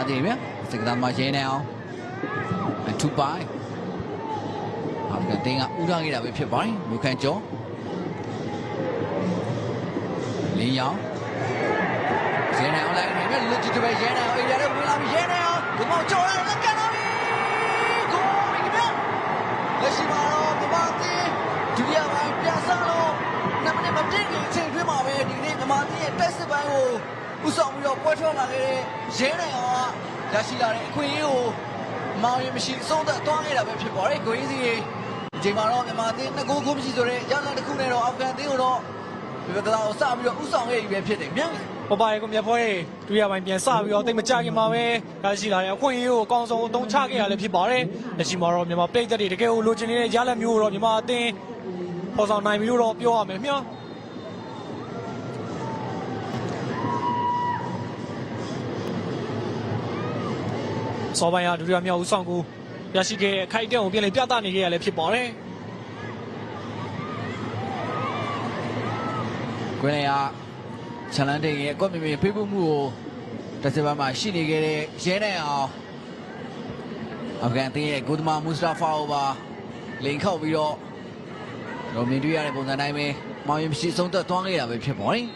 သားသေးဗျစကသားမှာရင်းနေအောင်အထူပိုင်အာဖဂန်တင်းကဦးထားခဲ့တာပဲဖြစ်ပါတယ်လူခန့်ကျော်လင်းရောင်ရင်းနေအောင်လိုက်နေပြီလူကြီးတွေပဲရင်းနေအောင်အေးရတဲ့ဝင်လာပြီရင်းနေအောင်ဒီမောင်ကျော်ရလက်ကန်လာပြီဂိုးဝင်ကြလက်ရှိမှာတော့ဒီမောင်တင်းဒုတိယပိုင်းပြန်စားလို့နှစ်မိနစ်မပြည့်ခင်အချိန်တွင်းမှာပဲဒီနေ့ဒီမောင်တင်းရဲ့တက်စစ်ပိုင်းကိုဦးဆောင်ပြီးတော့ပွဲထွက်လာခဲ့တဲ့ရင်းနေအောင်ရရှိလာတဲ့အခွင့်အရေးကိုမောင်ရင်မရှိအဆုံးသက်သွားခဲ့တာပဲဖြစ်ပါတယ်ကိုင်းစီဒီမှာတော့မြန်မာတင်း2ဂိုးမရှိဆိုတဲ့ရလန်တစ်ခုနဲ့တော့အာဖဂန်တင်းကိုတော့ဒီကစားကိုစပြီးတော့ဦးဆောင်ခဲ့ပြီပဲဖြစ်တယ်မြန်ဟုတ်ပါတယ်ကိုမြတ်ဖွဲဒုတိယပိုင်းပြန်စပြီးတော့တိတ်မကြခင်မှာပဲရရှိလာတဲ့အခွင့်အရေးကိုအကောင်းဆုံးအသုံးချခဲ့ရလည်းဖြစ်ပါတယ်လက်ရှိမှာတော့မြန်မာပြည်သက်တွေတကယ်ကိုလိုချင်နေတဲ့ရလဒ်မျိုးကိုတော့မြန်မာအသင်းပေါ်ဆောင်နိုင်ပြီလို့တော့ပြောရမယ်မြတ်စောပိုင်းရဒုတိယမြောက်ဦးဆောင်ကိုရရှိခဲ့တဲ့အခိုက်အတန့်ကိုပြန်လည်ပြသနေခဲ့ရလည်းဖြစ်ပါတယ်ကွင်းလေကချန်လန်တင်ရဲ့အကွက်မြင်ဖေးဖို့မှုကိုတက်စပါမှာရှိနေခဲ့တဲ့ရဲနိုင်အောင်အာဖဂန်အသင်းရဲ့ဂိုဒမာမူစတာဖာအိုပါလိန်ခောက်ပြီးတော့မြင်တွေ့ရတဲ့ပုံစံတိုင်းပဲမောင်ရင်မရှိဆုံးသက်သွားခဲ့တာပဲဖြစ်ပါတယ်